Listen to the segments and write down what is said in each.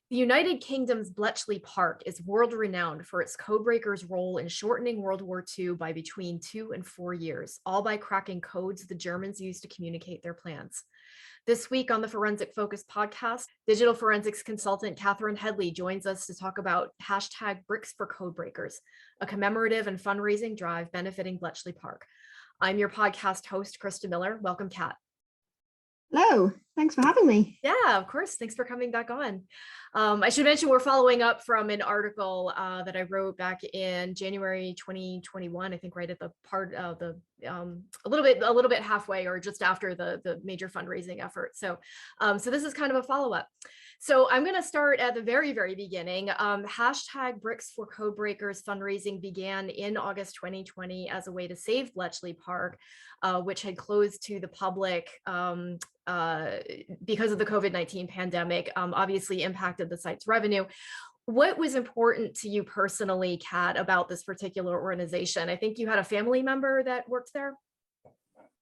The United Kingdom's Bletchley Park is world-renowned for its codebreakers' role in shortening World War II by between 2 and 4 years, all by cracking codes the Germans used to communicate their plans. This week on the Forensic Focus podcast, digital forensics consultant Catherine Hedley joins us to talk about hashtag Bricks for Codebreakers, a commemorative and fundraising drive benefiting Bletchley Park. I'm your podcast host, Krista Miller. Welcome, Kat. Hello, thanks for having me. Yeah, of course. Thanks for coming back on. I should mention we're following up from an article that I wrote back in January 2021. I think right at the part of the a little bit halfway or just after the major fundraising effort. So this is kind of a follow up. So I'm going to start at the very, very beginning. Hashtag Bricks for Codebreakers fundraising began in August 2020 as a way to save Bletchley Park, which had closed to the public because of the COVID-19 pandemic, obviously impacted the site's revenue. What was important to you personally, Kat, about this particular organization? I think you had a family member that worked there.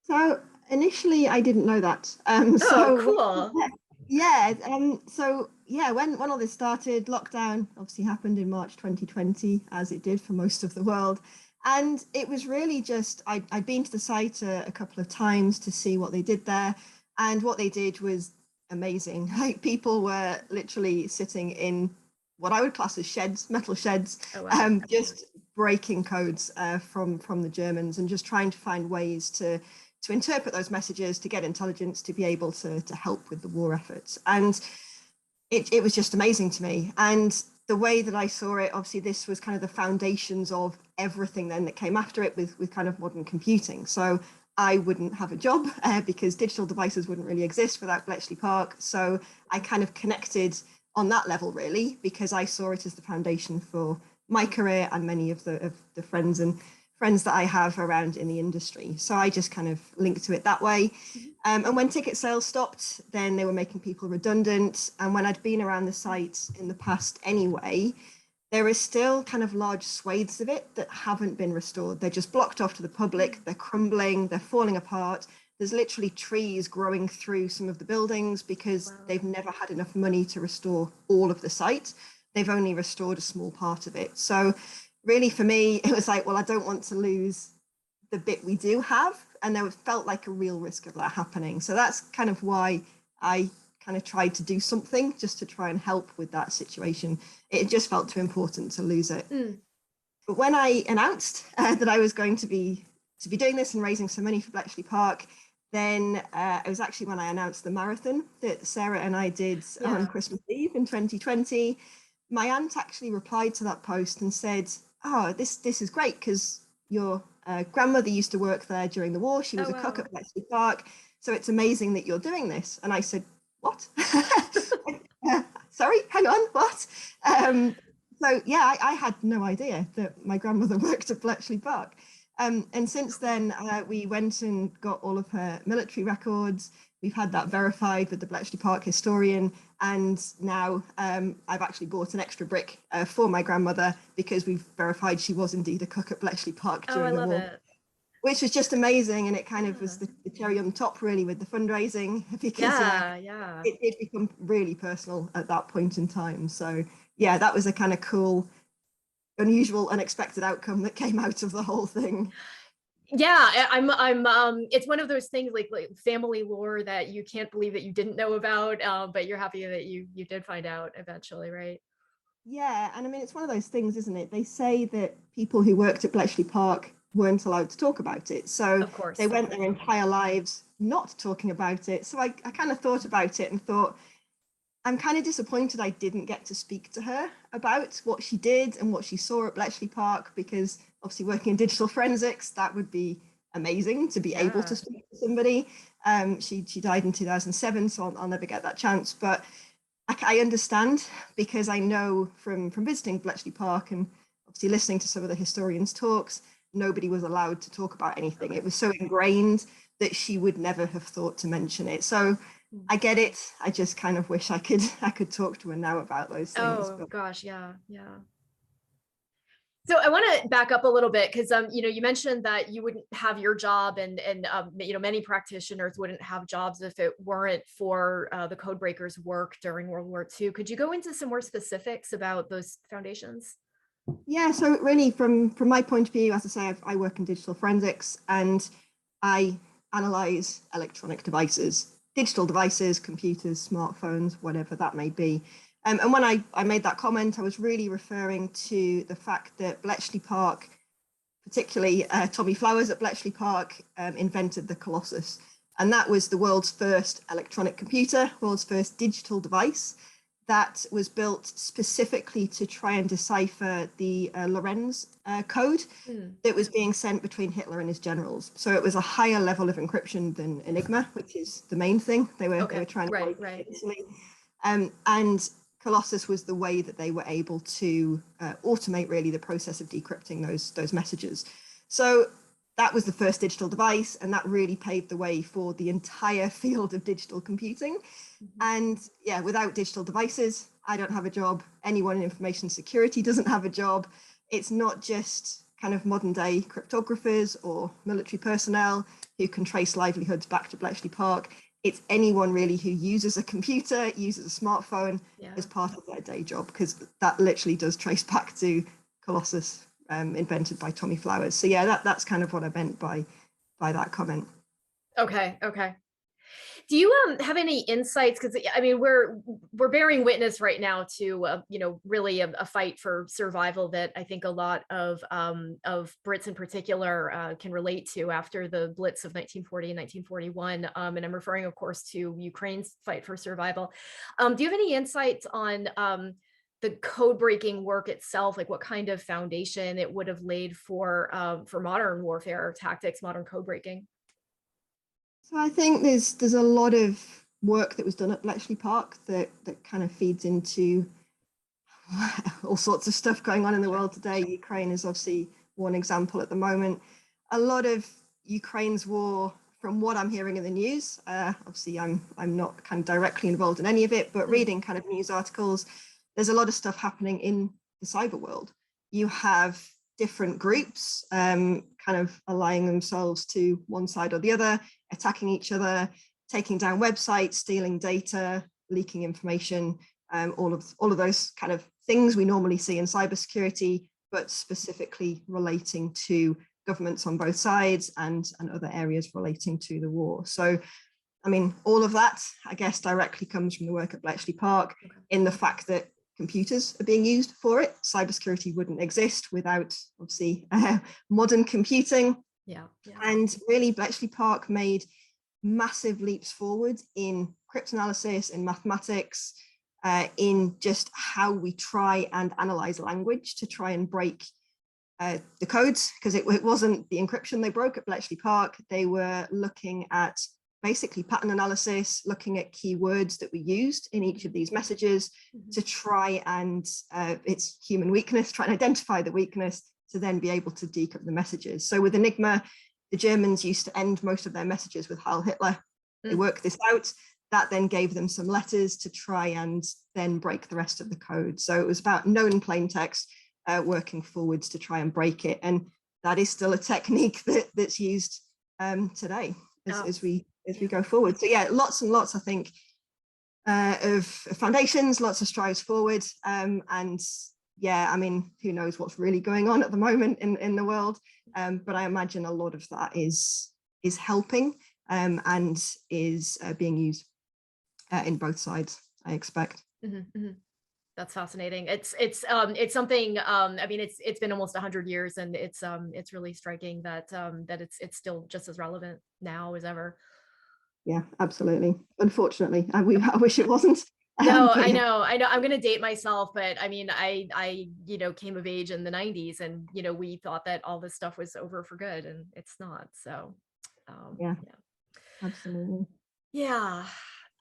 So initially, I didn't know that. Cool. Yeah. When all this started, lockdown obviously happened in March 2020, as it did for most of the world. And it was really just, I'd been to the site a couple of times to see what they did there. And what they did was amazing. Like, people were literally sitting in what I would class as sheds, metal sheds, just breaking codes from the Germans and just trying to find ways to interpret those messages, to get intelligence, to be able to help with the war efforts. And it was just amazing to me. And the way that I saw it, obviously, this was kind of the foundations of everything then that came after it with kind of modern computing. So I wouldn't have a job because digital devices wouldn't really exist without Bletchley Park. So I kind of connected on that level, really, because I saw it as the foundation for my career and many of the friends that I have around in the industry. So I just kind of linked to it that way. And when ticket sales stopped, then they were making people redundant. And when I'd been around the site in the past anyway, there is still kind of large swathes of it that haven't been restored. They're just blocked off to the public, they're crumbling, they're falling apart. There's literally trees growing through some of the buildings because they've never had enough money to restore all of the site. They've only restored a small part of it. So really for me, it was like, well, I don't want to lose the bit we do have. And there felt like a real risk of that happening. So that's kind of why I kind of tried to do something just to try and help with that situation. It just felt too important to lose it. But when I announced that I was going to be doing this and raising some money for Bletchley Park, then it was actually when I announced the marathon that Sarah and I did on Christmas Eve in 2020. My aunt actually replied to that post and said, "Oh, this is great because your grandmother used to work there during the war. She was a cook at Bletchley Park. So it's amazing that you're doing this." And I said, "What?" Sorry, hang on, what? I had no idea that my grandmother worked at Bletchley Park. And since then, we went and got all of her military records. We've had that verified with the Bletchley Park historian. And now I've actually bought an extra brick for my grandmother because we've verified she was indeed a cook at Bletchley Park during the war. Which was just amazing, and it kind of was the cherry on top, really, with the fundraising, because it became really personal at that point in time. So yeah, that was a kind of cool, unusual, unexpected outcome that came out of the whole thing. Yeah, I'm it's one of those things like family lore that you can't believe that you didn't know about, but you're happy that you did find out eventually, right? Yeah, and I mean, it's one of those things, isn't it? They say that people who worked at Bletchley Park weren't allowed to talk about it. So of course, they went their entire lives not talking about it. So I kind of thought about it and thought, I'm kind of disappointed I didn't get to speak to her about what she did and what she saw at Bletchley Park, because obviously working in digital forensics, that would be amazing to be able to speak to somebody. She died in 2007, so I'll never get that chance. But I understand, because I know from visiting Bletchley Park and obviously listening to some of the historians' talks, nobody was allowed to talk about anything. It was so ingrained that she would never have thought to mention it. So I get it. I just kind of wish I could talk to her now about those things. Oh gosh, yeah. So I want to back up a little bit because you mentioned that you wouldn't have your job, and many practitioners wouldn't have jobs if it weren't for the code breakers' work during World War II. Could you go into some more specifics about those foundations? Yeah, so really from my point of view, as I say, I work in digital forensics and I analyze electronic devices, digital devices, computers, smartphones, whatever that may be. And when I made that comment, I was really referring to the fact that Bletchley Park, particularly Tommy Flowers at Bletchley Park, invented the Colossus. And that was the world's first electronic computer, world's first digital device that was built specifically to try and decipher the Lorenz code that was being sent between Hitler and his generals. So it was a higher level of encryption than Enigma, which is the main thing they were trying to break initially. And Colossus was the way that they were able to automate really the process of decrypting those messages. So that was the first digital device, and that really paved the way for the entire field of digital computing. And yeah, without digital devices, I don't have a job. Anyone in information security doesn't have a job. It's not just kind of modern day cryptographers or military personnel who can trace livelihoods back to Bletchley Park. It's anyone really who uses a computer, uses a smartphone as part of their day job, because that literally does trace back to Colossus, invented by Tommy Flowers. So yeah, that's kind of what I meant by that comment. Okay. Do you have any insights? Because I mean, we're bearing witness right now to really a fight for survival that I think a lot of Brits in particular can relate to after the Blitz of 1940 and 1941. And I'm referring, of course, to Ukraine's fight for survival. Do you have any insights on the code breaking work itself, like what kind of foundation it would have laid for modern warfare tactics, modern code breaking? So I think there's a lot of work that was done at Bletchley Park that kind of feeds into all sorts of stuff going on in the world today. Ukraine is obviously one example at the moment. A lot of Ukraine's war, from what I'm hearing in the news, obviously I'm not kind of directly involved in any of it, but reading kind of news articles, there's a lot of stuff happening in the cyber world. You have different groups kind of allying themselves to one side or the other, attacking each other, taking down websites, stealing data, leaking information, all of those kind of things we normally see in cybersecurity, but specifically relating to governments on both sides and other areas relating to the war. So, I mean, all of that, I guess, directly comes from the work at Bletchley Park in the fact that computers are being used for it. Cybersecurity wouldn't exist without, obviously, modern computing. And really, Bletchley Park made massive leaps forward in cryptanalysis, in mathematics, in just how we try and analyze language to try and break the codes, because it wasn't the encryption they broke at Bletchley Park. They were looking at basically pattern analysis, looking at keywords that we used in each of these messages to try and, it's human weakness, try and identify the weakness to then be able to decrypt the messages. So with Enigma, the Germans used to end most of their messages with Heil Hitler. They worked this out. That then gave them some letters to try and then break the rest of the code. So it was about known plain text, working forwards to try and break it. And that is still a technique that's used today as we go forward. So yeah, lots and lots, I think, of foundations, lots of strides forward. And yeah, I mean, who knows what's really going on at the moment in the world. But I imagine a lot of that is helping and is being used in both sides, I expect. That's fascinating. It's something. I mean, it's been almost 100 years, and it's really striking that it's still just as relevant now as ever. Yeah, absolutely. Unfortunately, I wish it wasn't. No, I know. I'm going to date myself, but I mean, I came of age in the 90s, and we thought that all this stuff was over for good, and it's not. So, yeah, absolutely. Yeah.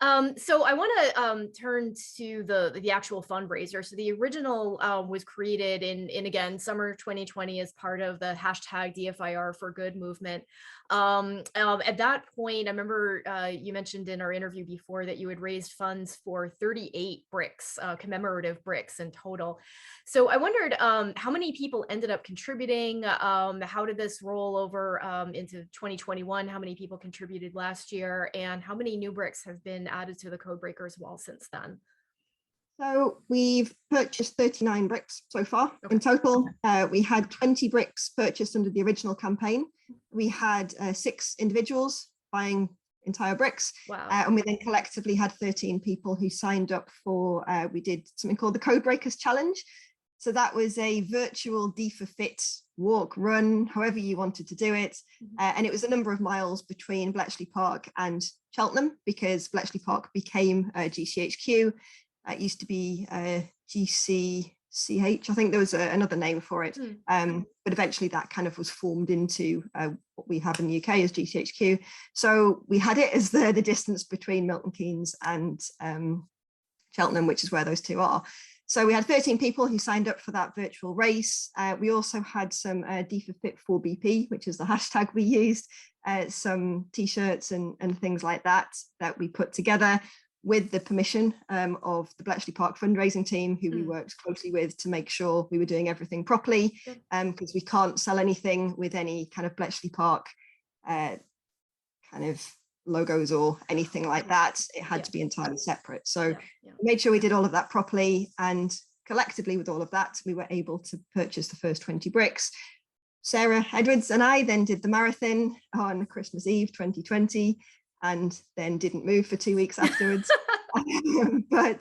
So I want to turn to the actual fundraiser. So the original was created in again summer 2020 as part of the hashtag DFIR for Good movement. At that point, I remember you mentioned in our interview before that you had raised funds for 38 bricks, commemorative bricks in total. So I wondered how many people ended up contributing. How did this roll over into 2021? How many people contributed last year, and how many new bricks have been added to the Codebreakers wall since then? So we've purchased 39 bricks so far in total. We had 20 bricks purchased under the original campaign. We had 6 individuals buying entire bricks. Wow. And we then collectively had 13 people who signed up for, we did something called the Codebreakers Challenge. So that was a virtual D4Fit walk, run, however you wanted to do it. And it was a number of miles between Bletchley Park and Cheltenham, because Bletchley Park became GCHQ. It used to be GCCH. I think there was another name for it. But eventually that kind of was formed into what we have in the UK as GCHQ. So we had it as the distance between Milton Keynes and Cheltenham, which is where those two are. So we had 13 people who signed up for that virtual race. We also had some D4Fit4BP, which is the hashtag we used, some t-shirts and things like that we put together with the permission of the Bletchley Park fundraising team, who we worked closely with to make sure we were doing everything properly, because we can't sell anything with any kind of Bletchley Park kind of logos or anything like that. It had to be entirely separate. So we made sure we did all of that properly, and collectively with all of that, we were able to purchase the first 20 bricks. Sarah Edwards and I then did the marathon on Christmas Eve 2020, and then didn't move for 2 weeks afterwards. But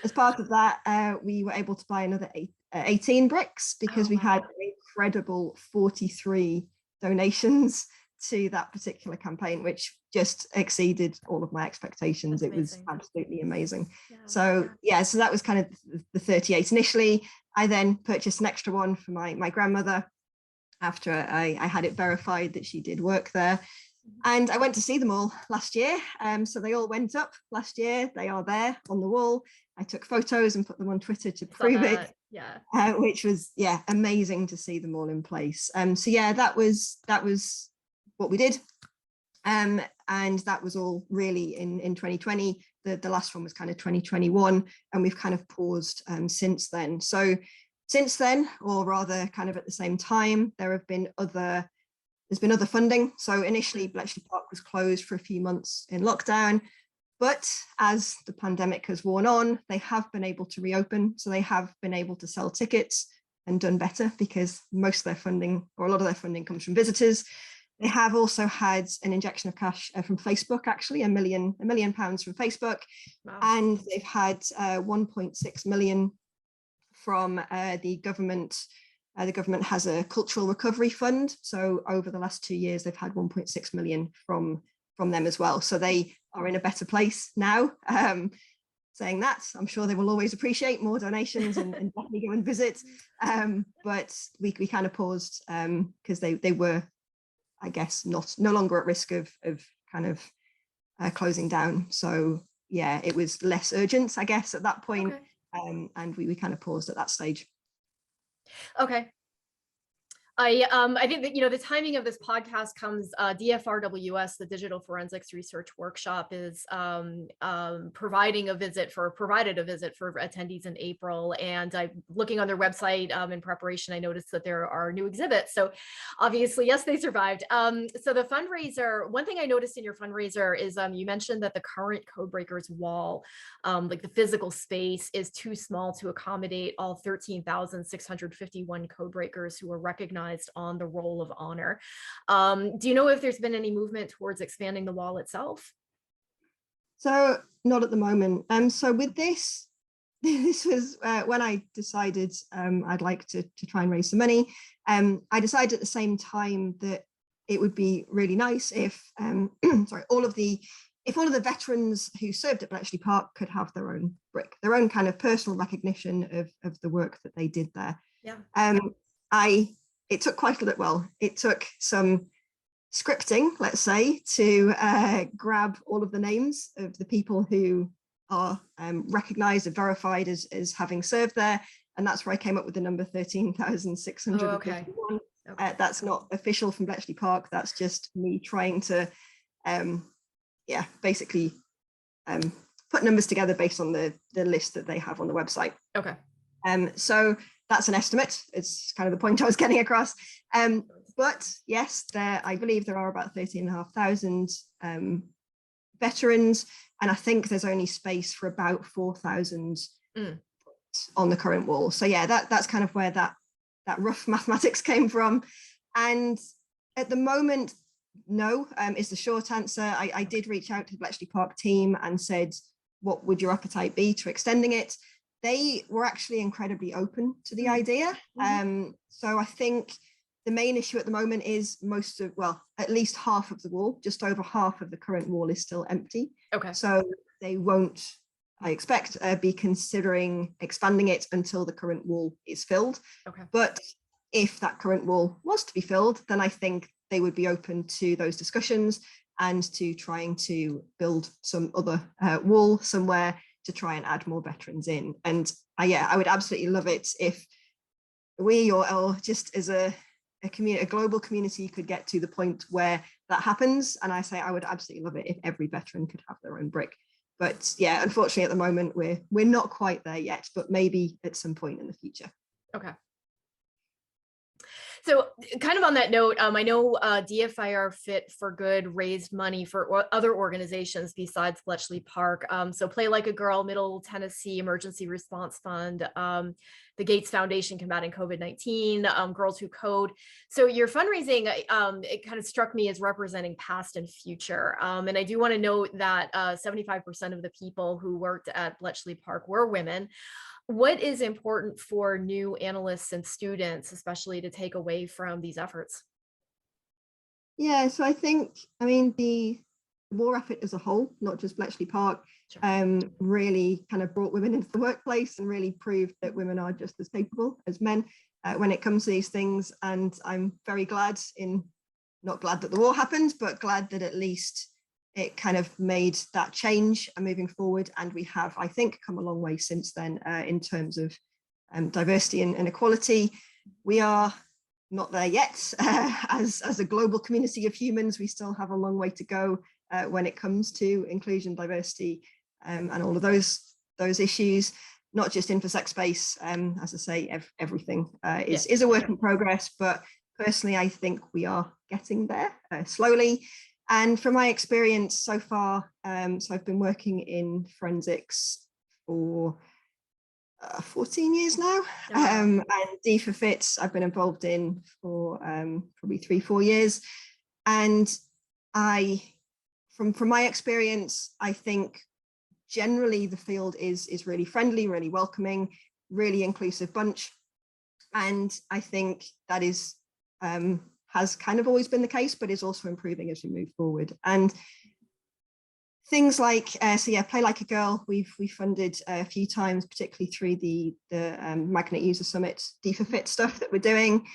as part of that, we were able to buy another 18 bricks, because we had an incredible 43 donations to that particular campaign, which just exceeded all of my expectations. It was absolutely amazing. So that was kind of the 38 initially. I then purchased an extra one for my grandmother after I had it verified that she did work there. And I went to see them all last year. So they all went up last year. They are there on the wall. I took photos and put them on Twitter to prove it. Which was amazing to see them all in place. So that was what we did. And that was all really in 2020. The last one was kind of 2021, and we've kind of paused since then. So since then, or rather kind of at the same time, there's been other funding. So initially Bletchley Park was closed for a few months in lockdown, but as the pandemic has worn on, they have been able to reopen. So they have been able to sell tickets and done better, because most of their funding, or a lot of their funding, comes from visitors. They have also had an injection of cash from Facebook, actually, £1 million from Facebook. And they've had 1.6 million from the government. The government has a cultural recovery fund. So over the last 2 years, they've had 1.6 million from them as well. So they are in a better place now. Saying that, I'm sure they will always appreciate more donations and definitely go and visit. But we kind of paused because they were, I guess, no longer at risk of kind of closing down. So it was less urgent, I guess, at that point. And we kind of paused at that stage. Okay. I think that, the timing of this podcast comes, DFRWS, the Digital Forensics Research Workshop, is provided a visit for attendees in April. And I'm looking on their website in preparation. I noticed that there are new exhibits. So obviously, yes, they survived. So the fundraiser, one thing I noticed in your fundraiser is you mentioned that the current Codebreakers wall, like the physical space, is too small to accommodate all 13,651 Codebreakers who are recognized on the Roll of Honor. Do you know if there's been any movement towards expanding the wall itself? So not at the moment. So with this was when I decided I'd like to try and raise some money. I decided at the same time that it would be really nice if all of the veterans who served at Bletchley Park could have their own brick, their own kind of personal recognition of the work that they did there. It took quite a little, it took some scripting, let's say, to grab all of the names of the people who are recognized and verified as having served there. And that's where I came up with the number 13,651. Oh, okay. Okay. That's not official from Bletchley Park. That's just me trying to, basically put numbers together based on the list that they have on the website. Okay. So that's an estimate. It's kind of the point I was getting across. But yes, I believe there are about 13,500 veterans, and I think there's only space for about 4,000 on the current wall. So yeah, that's kind of where that rough mathematics came from. And at the moment, no, is the short answer. I did reach out to the Bletchley Park team and said, what would your appetite be to extending it? They were actually incredibly open to the idea. So I think the main issue at the moment is at least half of the wall, just over half of the current wall is still empty. Okay. So they won't, I expect, be considering expanding it until the current wall is filled. Okay. But if that current wall was to be filled, then I think they would be open to those discussions and to trying to build some other wall somewhere to try and add more veterans in. And I would absolutely love it if we or just as a global community could get to the point where that happens. And I say I would absolutely love it if every veteran could have their own brick. But yeah, unfortunately at the moment we're not quite there yet, but maybe at some point in the future. Okay. So kind of on that note, I know DFIR Fit for Good raised money for other organizations besides Bletchley Park. So Play Like a Girl, Middle Tennessee Emergency Response Fund, the Gates Foundation Combating COVID-19, Girls Who Code. So your fundraising, it kind of struck me as representing past and future. And I do want to note that 75% of the people who worked at Bletchley Park were women. What is important for new analysts and students, especially to take away from these efforts? Yeah, so I think, the war effort as a whole, not just Bletchley Park, really kind of brought women into the workplace and really proved that women are just as capable as men when it comes to these things. And I'm very glad not glad that the war happened, but glad that at least it kind of made that change and moving forward. And we have, I think, come a long way since then in terms of diversity and equality. We are not there yet. As a global community of humans, we still have a long way to go when it comes to inclusion, diversity, and all of those issues, not just InfoSec space. As I say, everything is a work in progress, but personally, I think we are getting there slowly. And from my experience so far, so I've been working in forensics for 14 years now, and D4Fit I've been involved in for probably 3-4 years. And from my experience, I think generally the field is really friendly, really welcoming, really inclusive bunch. And I think that is has kind of always been the case, but is also improving as we move forward. And things like, Play Like a Girl, we've funded a few times, particularly through the Magnet User Summit D4Fit stuff that we're doing,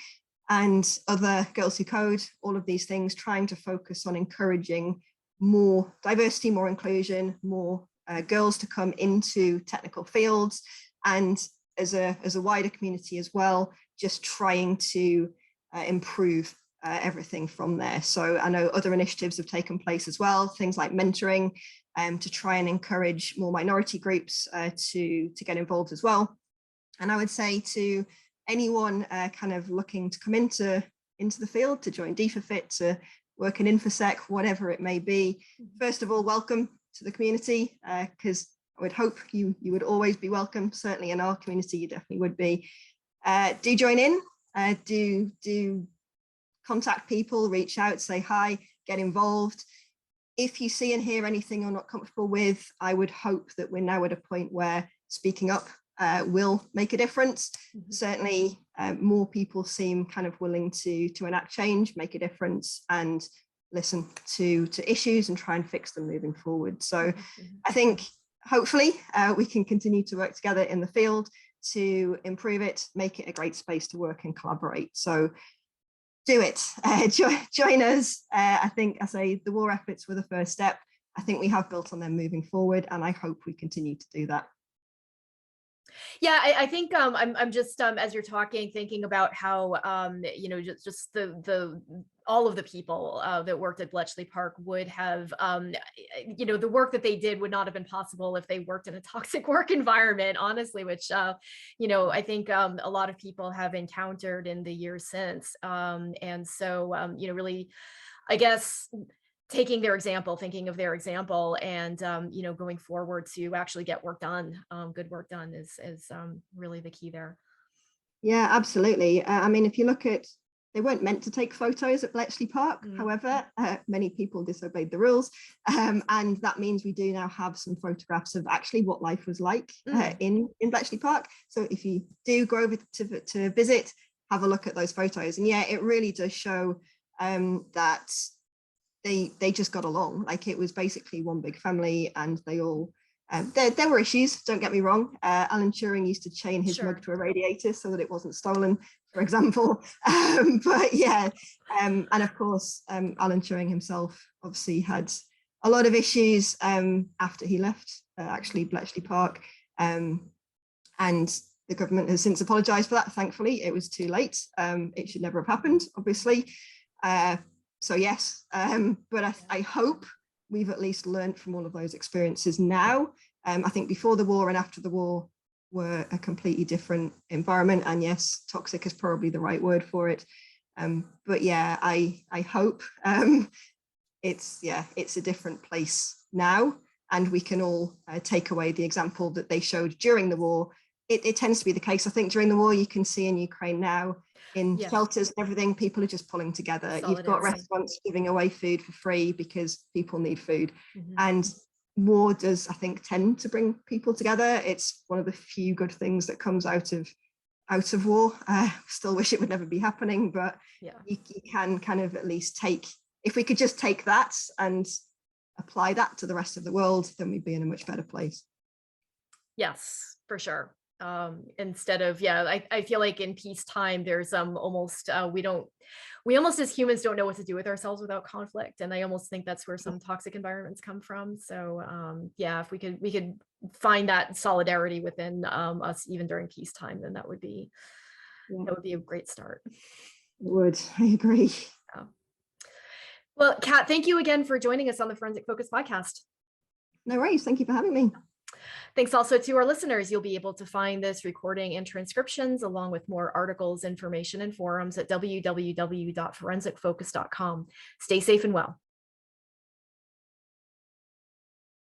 and other Girls Who Code, all of these things, trying to focus on encouraging more diversity, more inclusion, more girls to come into technical fields, and as a wider community as well, just trying to improve everything from there. So I know other initiatives have taken place as well, things like mentoring, to try and encourage more minority groups to get involved as well. And I would say to anyone kind of looking to come into the field, to join D4Fit, to work in InfoSec, whatever it may be, first of all, welcome to the community, because I would hope you would always be welcome. Certainly in our community, you definitely would be. Do join in, do contact people, reach out, say hi, get involved. If you see and hear anything you're not comfortable with, I would hope that we're now at a point where speaking up will make a difference. Certainly more people seem kind of willing to enact change, make a difference, and listen to issues and try and fix them moving forward. So I think hopefully we can continue to work together in the field to improve it, make it a great space to work and collaborate. So do it. Join us. I think, I say, the war efforts were the first step. I think we have built on them moving forward, and I hope we continue to do that. Yeah, I think I'm just as you're talking, thinking about how you know, just the all of the people that worked at Bletchley Park would have you know, the work that they did would not have been possible if they worked in a toxic work environment, honestly, which you know, I think a lot of people have encountered in the years since. And so you know, really, I guess, taking their example, thinking of their example, and you know, going forward to actually get work done, good work done is really the key there. Yeah, absolutely. I mean, if you look at, they weren't meant to take photos at Bletchley Park. However, many people disobeyed the rules. And that means we do now have some photographs of actually what life was like in Bletchley Park. So if you do go over to visit, have a look at those photos. And yeah, it really does show that they just got along. Like, it was basically one big family, and they all there were issues, don't get me wrong. Alan Turing used to chain his mug to a radiator so that it wasn't stolen, for example. But yeah, and of course, Alan Turing himself obviously had a lot of issues after he left actually Bletchley Park, and the government has since apologized for that. Thankfully, it was too late. It should never have happened, obviously. So yes, but I hope we've at least learned from all of those experiences now. I think before the war and after the war were a completely different environment. And yes, toxic is probably the right word for it. But yeah, I hope it's a different place now. And we can all take away the example that they showed during the war. It tends to be the case. I think during the war, you can see in Ukraine now, in shelters and everything, people are just pulling together. Solidarity. You've got restaurants giving away food for free because people need food. And war does, I think, tend to bring people together. It's one of the few good things that comes out of war. Still wish it would never be happening, but you can kind of at least take, if we could just take that and apply that to the rest of the world, then we'd be in a much better place. Yes, for sure. Instead of, I feel like in peacetime, there's almost we almost as humans don't know what to do with ourselves without conflict, and I almost think that's where some toxic environments come from. So yeah, if we could find that solidarity within us even during peacetime, then that would be a great start. It would. I agree. Well, Kat, thank you again for joining us on the Forensic Focus podcast. No worries. Thank you for having me. Thanks also to our listeners. You'll be able to find this recording and transcriptions along with more articles, information, and forums at www.forensicfocus.com. Stay safe and well.